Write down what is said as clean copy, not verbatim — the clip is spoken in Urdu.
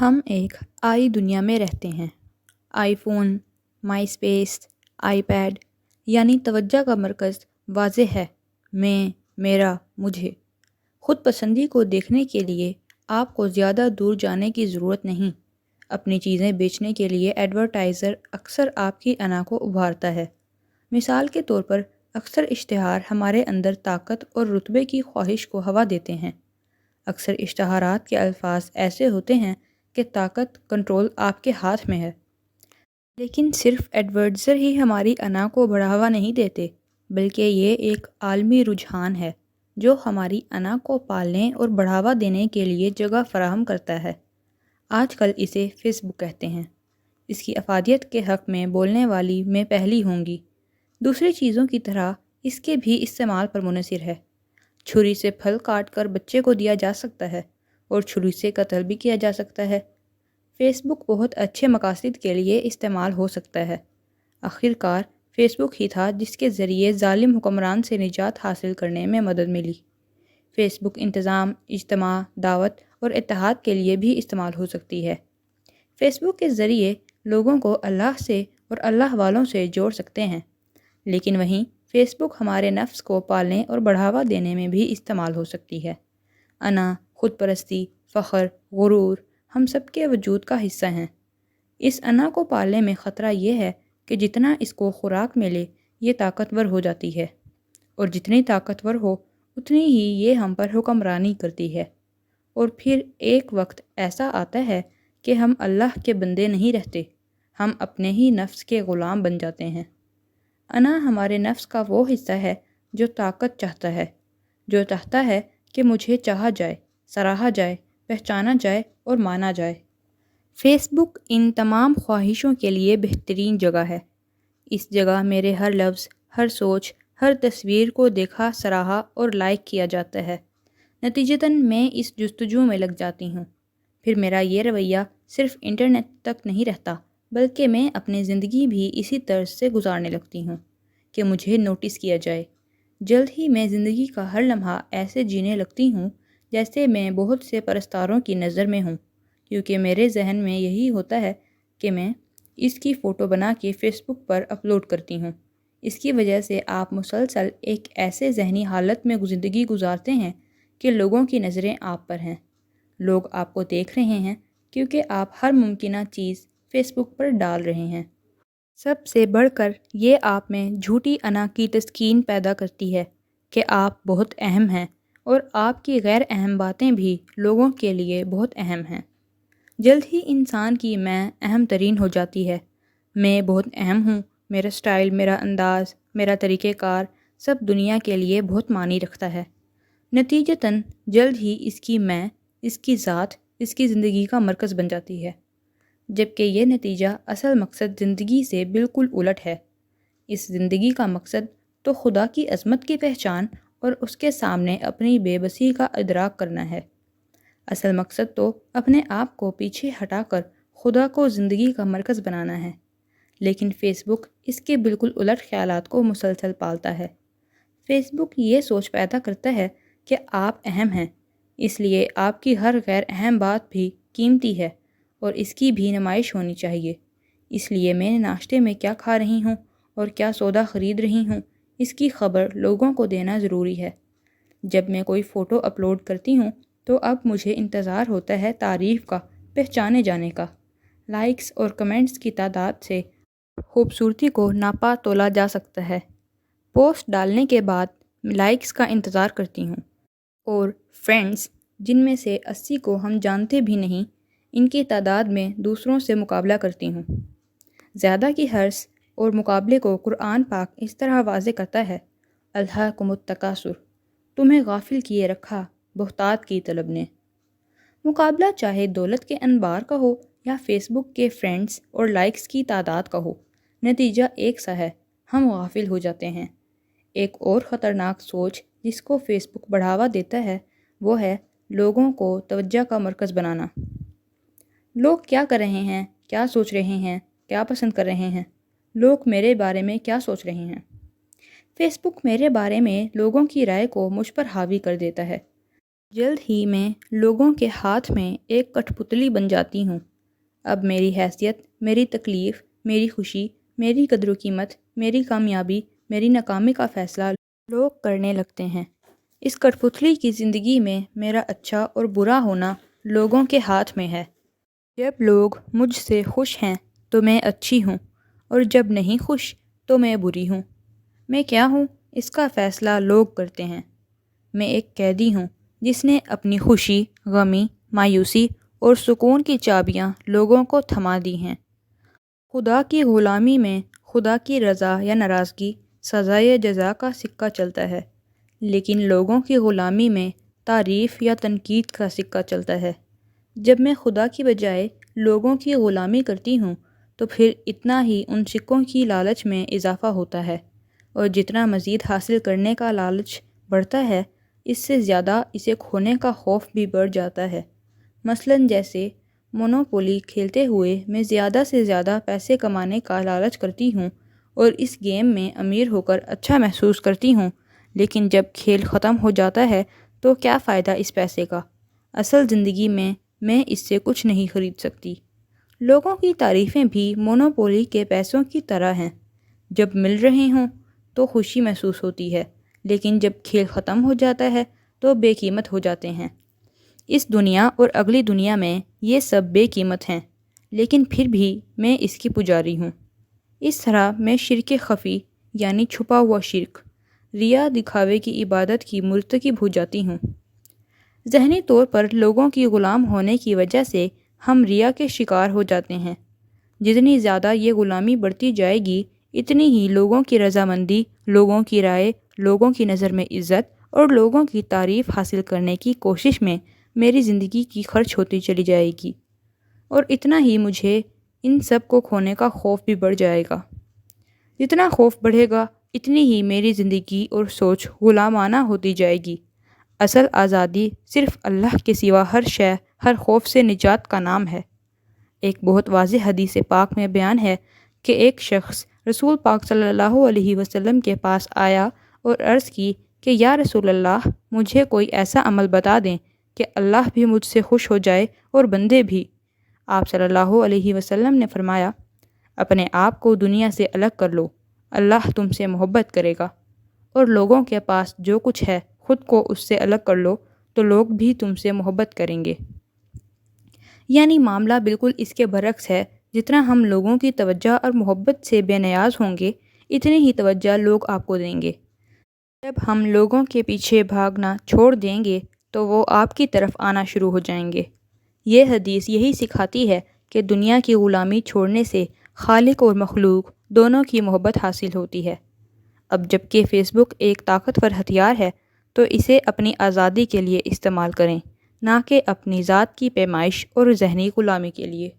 ہم ایک آئی دنیا میں رہتے ہیں۔ IPhone, MySpace, iPad, یعنی توجہ کا مرکز واضح ہے۔ میں، میرا، مجھے۔ خود پسندی کو دیکھنے کے لیے آپ کو زیادہ دور جانے کی ضرورت نہیں۔ اپنی چیزیں بیچنے کے لیے ایڈورٹائزر اکثر آپ کی انا کو ابھارتا ہے۔ مثال کے طور پر اکثر اشتہار ہمارے اندر طاقت اور رتبے کی خواہش کو ہوا دیتے ہیں۔ اکثر اشتہارات کے الفاظ ایسے ہوتے ہیں کہ طاقت، کنٹرول آپ کے ہاتھ میں ہے۔ لیکن صرف ایڈورٹائزر ہی ہماری انا کو بڑھاوا نہیں دیتے، بلکہ یہ ایک عالمی رجحان ہے جو ہماری انا کو پالنے اور بڑھاوا دینے کے لیے جگہ فراہم کرتا ہے۔ آج کل اسے فیس بک کہتے ہیں۔ اس کی افادیت کے حق میں بولنے والی میں پہلی ہوں گی۔ دوسری چیزوں کی طرح اس کے بھی استعمال پر منحصر ہے۔ چھری سے پھل کاٹ کر بچے کو دیا جا سکتا ہے اور چھری سے قتل بھی کیا جا سکتا ہے۔ فیس بک بہت اچھے مقاصد کے لیے استعمال ہو سکتا ہے۔ آخرکار فیس بک ہی تھا جس کے ذریعے ظالم حکمران سے نجات حاصل کرنے میں مدد ملی۔ فیس بک انتظام، اجتماع، دعوت اور اتحاد کے لیے بھی استعمال ہو سکتی ہے۔ فیس بک کے ذریعے لوگوں کو اللہ سے اور اللہ والوں سے جوڑ سکتے ہیں، لیکن وہیں فیس بک ہمارے نفس کو پالنے اور بڑھاوا دینے میں بھی استعمال ہو سکتی ہے۔ انا، خود پرستی، فخر، غرور ہم سب کے وجود کا حصہ ہیں۔ اس انا کو پالنے میں خطرہ یہ ہے کہ جتنا اس کو خوراک ملے یہ طاقتور ہو جاتی ہے، اور جتنی طاقتور ہو اتنی ہی یہ ہم پر حکمرانی کرتی ہے، اور پھر ایک وقت ایسا آتا ہے کہ ہم اللہ کے بندے نہیں رہتے، ہم اپنے ہی نفس کے غلام بن جاتے ہیں۔ انا ہمارے نفس کا وہ حصہ ہے جو طاقت چاہتا ہے، جو چاہتا ہے کہ مجھے چاہا جائے، سراہا جائے، پہچانا جائے اور مانا جائے۔ فیس بک ان تمام خواہشوں کے لیے بہترین جگہ ہے۔ اس جگہ میرے ہر لفظ، ہر سوچ، ہر تصویر کو دیکھا، سراہا اور لائک کیا جاتا ہے۔ نتیجتاً میں اس جستجو میں لگ جاتی ہوں۔ پھر میرا یہ رویہ صرف انٹرنیٹ تک نہیں رہتا، بلکہ میں اپنی زندگی بھی اسی طرز سے گزارنے لگتی ہوں کہ مجھے نوٹس کیا جائے۔ جلد ہی میں زندگی کا ہر لمحہ ایسے جینے لگتی ہوں جیسے میں بہت سے پرستاروں کی نظر میں ہوں، کیونکہ میرے ذہن میں یہی ہوتا ہے کہ میں اس کی فوٹو بنا کے فیس بک پر اپلوڈ کرتی ہوں۔ اس کی وجہ سے آپ مسلسل ایک ایسے ذہنی حالت میں زندگی گزارتے ہیں کہ لوگوں کی نظریں آپ پر ہیں۔ لوگ آپ کو دیکھ رہے ہیں کیونکہ آپ ہر ممکنہ چیز فیس بک پر ڈال رہے ہیں۔ سب سے بڑھ کر یہ آپ میں جھوٹی انا کی تسکین پیدا کرتی ہے کہ آپ بہت اہم ہیں، اور آپ کی غیر اہم باتیں بھی لوگوں کے لیے بہت اہم ہیں۔ جلد ہی انسان کی میں اہم ترین ہو جاتی ہے۔ میں بہت اہم ہوں، میرا سٹائل، میرا انداز، میرا طریقہ کار سب دنیا کے لیے بہت معنی رکھتا ہے۔ نتیجتاً جلد ہی اس کی میں، اس کی ذات، اس کی زندگی کا مرکز بن جاتی ہے، جبکہ یہ نتیجہ اصل مقصد زندگی سے بالکل الٹ ہے۔ اس زندگی کا مقصد تو خدا کی عظمت کی پہچان اور اس کے سامنے اپنی بے بسی کا ادراک کرنا ہے۔ اصل مقصد تو اپنے آپ کو پیچھے ہٹا کر خدا کو زندگی کا مرکز بنانا ہے۔ لیکن فیس بک اس کے بالکل الٹ خیالات کو مسلسل پالتا ہے۔ فیس بک یہ سوچ پیدا کرتا ہے کہ آپ اہم ہیں، اس لیے آپ کی ہر غیر اہم بات بھی قیمتی ہے اور اس کی بھی نمائش ہونی چاہیے۔ اس لیے میں ناشتے میں کیا کھا رہی ہوں اور کیا سودا خرید رہی ہوں، اس کی خبر لوگوں کو دینا ضروری ہے۔ جب میں کوئی فوٹو اپلوڈ کرتی ہوں تو اب مجھے انتظار ہوتا ہے تعریف کا، پہچانے جانے کا۔ لائکس اور کمنٹس کی تعداد سے خوبصورتی کو ناپا تولا جا سکتا ہے۔ پوسٹ ڈالنے کے بعد لائکس کا انتظار کرتی ہوں، اور فرینڈز، جن میں سے 80 کو ہم جانتے بھی نہیں، ان کی تعداد میں دوسروں سے مقابلہ کرتی ہوں۔ زیادہ کی حرص اور مقابلے کو قرآن پاک اس طرح واضح کرتا ہے: الہاکم التکاثر، تمہیں غافل کیے رکھا بہتات کی طلب نے۔ مقابلہ چاہے دولت کے انبار کا ہو یا فیس بک کے فرینڈز اور لائکس کی تعداد کا ہو، نتیجہ ایک سا ہے: ہم غافل ہو جاتے ہیں۔ ایک اور خطرناک سوچ جس کو فیس بک بڑھاوا دیتا ہے وہ ہے لوگوں کو توجہ کا مرکز بنانا۔ لوگ کیا کر رہے ہیں، کیا سوچ رہے ہیں، کیا پسند کر رہے ہیں، لوگ میرے بارے میں کیا سوچ رہے ہیں۔ فیس بک میرے بارے میں لوگوں کی رائے کو مجھ پر حاوی کر دیتا ہے۔ جلد ہی میں لوگوں کے ہاتھ میں ایک کٹھ پتلی بن جاتی ہوں۔ اب میری حیثیت، میری تکلیف، میری خوشی، میری قدر و قیمت، میری کامیابی، میری ناکامی کا فیصلہ لوگ کرنے لگتے ہیں۔ اس کٹھ پتلی کی زندگی میں میرا اچھا اور برا ہونا لوگوں کے ہاتھ میں ہے۔ جب لوگ مجھ سے خوش ہیں تو میں اچھی ہوں، اور جب نہیں خوش تو میں بری ہوں۔ میں کیا ہوں اس کا فیصلہ لوگ کرتے ہیں۔ میں ایک قیدی ہوں جس نے اپنی خوشی، غمی، مایوسی اور سکون کی چابیاں لوگوں کو تھما دی ہیں۔ خدا کی غلامی میں خدا کی رضا یا ناراضگی، سزا یا جزا کا سکہ چلتا ہے، لیکن لوگوں کی غلامی میں تعریف یا تنقید کا سکہ چلتا ہے۔ جب میں خدا کی بجائے لوگوں کی غلامی کرتی ہوں تو پھر اتنا ہی ان سکوں کی لالچ میں اضافہ ہوتا ہے، اور جتنا مزید حاصل کرنے کا لالچ بڑھتا ہے، اس سے زیادہ اسے کھونے کا خوف بھی بڑھ جاتا ہے۔ مثلاً جیسے مونوپولی کھیلتے ہوئے میں زیادہ سے زیادہ پیسے کمانے کا لالچ کرتی ہوں اور اس گیم میں امیر ہو کر اچھا محسوس کرتی ہوں، لیکن جب کھیل ختم ہو جاتا ہے تو کیا فائدہ اس پیسے کا؟ اصل زندگی میں اس سے کچھ نہیں خرید سکتی۔ لوگوں کی تعریفیں بھی مونوپولی کے پیسوں کی طرح ہیں۔ جب مل رہے ہوں تو خوشی محسوس ہوتی ہے، لیکن جب کھیل ختم ہو جاتا ہے تو بے قیمت ہو جاتے ہیں۔ اس دنیا اور اگلی دنیا میں یہ سب بے قیمت ہیں، لیکن پھر بھی میں اس کی پجاری ہوں۔ اس طرح میں شرک خفی یعنی چھپا ہوا شرک، ریا دکھاوے کی عبادت کی مرتکب ہو جاتی ہوں۔ ذہنی طور پر لوگوں کی غلام ہونے کی وجہ سے ہم ریا کے شکار ہو جاتے ہیں۔ جتنی زیادہ یہ غلامی بڑھتی جائے گی، اتنی ہی لوگوں کی رضامندی، لوگوں کی رائے، لوگوں کی نظر میں عزت اور لوگوں کی تعریف حاصل کرنے کی کوشش میں میری زندگی کی خرچ ہوتی چلی جائے گی، اور اتنا ہی مجھے ان سب کو کھونے کا خوف بھی بڑھ جائے گا۔ جتنا خوف بڑھے گا، اتنی ہی میری زندگی اور سوچ غلامانہ ہوتی جائے گی۔ اصل آزادی صرف اللہ کے سوا ہر شے، ہر خوف سے نجات کا نام ہے۔ ایک بہت واضح حدیث پاک میں بیان ہے کہ ایک شخص رسول پاک صلی اللہ علیہ وسلم کے پاس آیا اور عرض کی کہ یا رسول اللہ، مجھے کوئی ایسا عمل بتا دیں کہ اللہ بھی مجھ سے خوش ہو جائے اور بندے بھی۔ آپ صلی اللہ علیہ وسلم نے فرمایا، اپنے آپ کو دنیا سے الگ کر لو، اللہ تم سے محبت کرے گا، اور لوگوں کے پاس جو کچھ ہے خود کو اس سے الگ کر لو تو لوگ بھی تم سے محبت کریں گے۔ یعنی معاملہ بالکل اس کے برعکس ہے۔ جتنا ہم لوگوں کی توجہ اور محبت سے بے نیاز ہوں گے، اتنی ہی توجہ لوگ آپ کو دیں گے۔ جب ہم لوگوں کے پیچھے بھاگنا چھوڑ دیں گے تو وہ آپ کی طرف آنا شروع ہو جائیں گے۔ یہ حدیث یہی سکھاتی ہے کہ دنیا کی غلامی چھوڑنے سے خالق اور مخلوق دونوں کی محبت حاصل ہوتی ہے۔ اب جب کہ فیس بک ایک طاقتور ہتھیار ہے تو اسے اپنی آزادی کے لیے استعمال کریں، نہ کہ اپنی ذات کی پیمائش اور ذہنی غلامی کے لیے۔